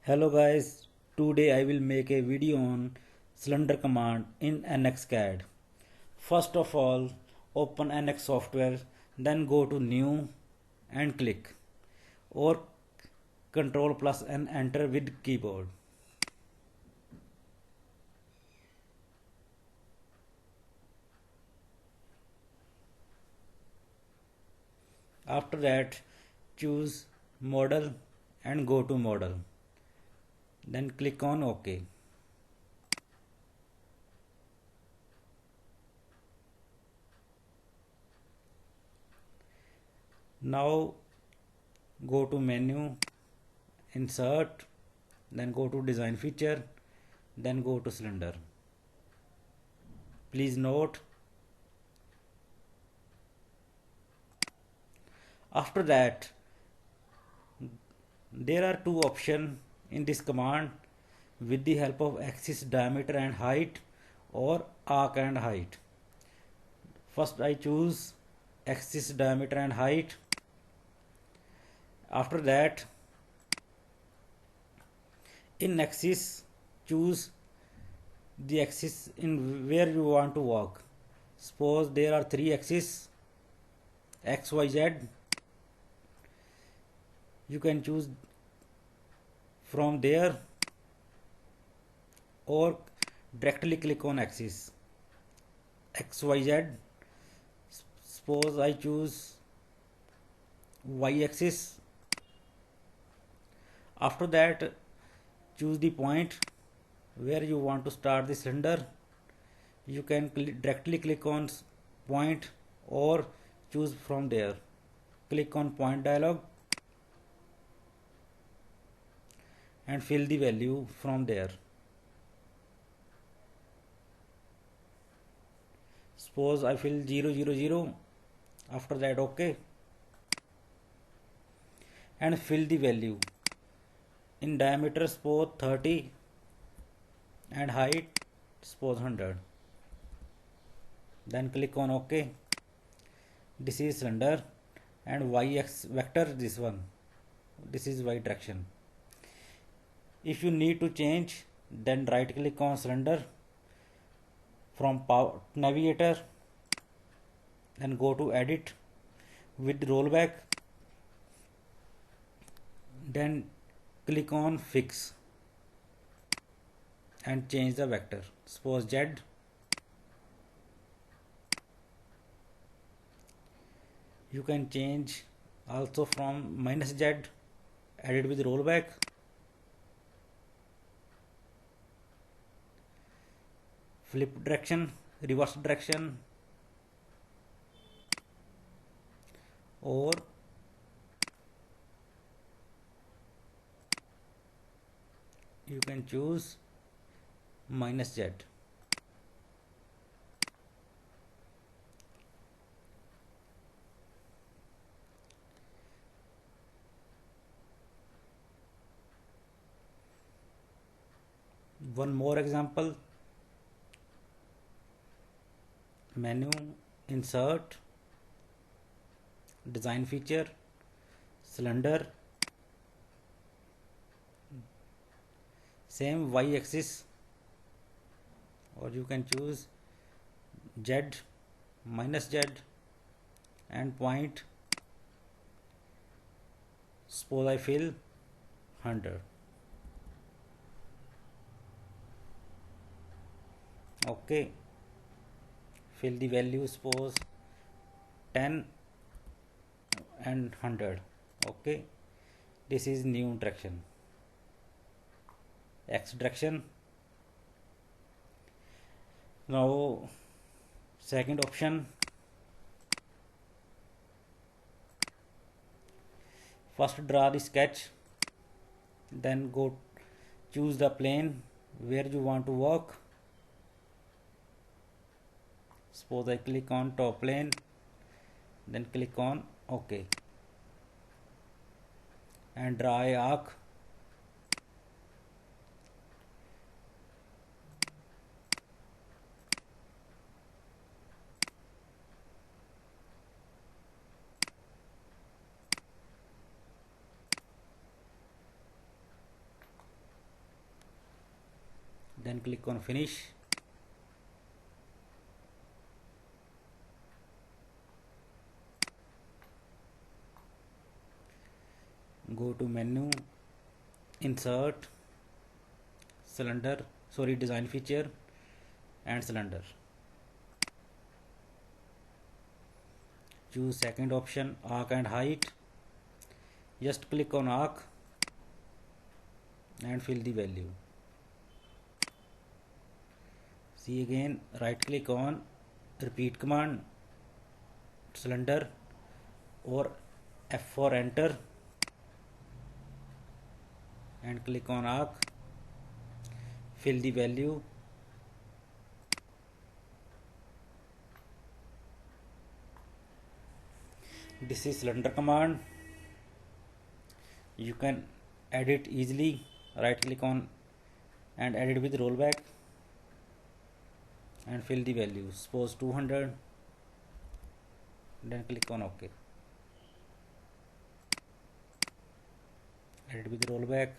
Hello guys, today I will make a video on cylinder command in NX CAD. First of all, open NX software, then go to new and click or Ctrl plus and enter with keyboard. After that, choose model and go to model. Then click on OK. Now go to menu, insert, then go to design feature, then go to cylinder. Please note, after that there are two options in this command with the help of axis diameter and height or arc and height. First I choose axis diameter and height. After that in axis choose the axis in where you want to work. Suppose there are three axes X, Y, Z. You can choose from there or directly click on axis X, Y, Z. Suppose I choose Y axis. After that choose the point where you want to start the cylinder. You can directly click on point or choose from there. Click on point dialog and fill the value from there. Suppose I fill 0, 0, 0. After that OK and fill the value in diameter. Suppose 30 and height suppose 100. Then click on OK. This is cylinder and y-axis vector, this one, this is y direction. If you need to change, then right click on cylinder from power navigator, then go to edit with rollback, then click on fix and change the vector. Suppose Z. You can change also from -Z, edit with rollback. Flip direction, reverse direction, or you can choose -Z. One more example, menu, insert, design feature, cylinder, same y axis, or you can choose Z, -Z and point. Suppose I fill 100. OK, fill the value, suppose 10 and 100. OK, this is new direction, X direction. Now second option, first draw the sketch, then go choose the plane where you want to work. Suppose I click on top plane, then click on OK and draw a arc. then click on finish. Go to menu, insert, cylinder, design feature and cylinder. Choose second option, arc and height. Just click on arc and fill the value. See again, right click on repeat command, cylinder, or F4 enter, and click on arc, fill the value. This is cylinder command. You can edit easily. Right click on and edit with rollback and fill the value. Suppose 200. Then click on OK. Edit with rollback.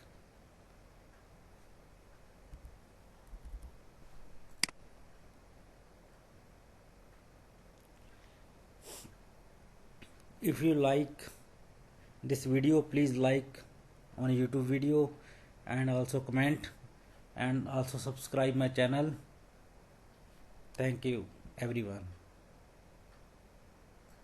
If you like this video, please like on YouTube video and also comment and also subscribe my channel. Thank you everyone.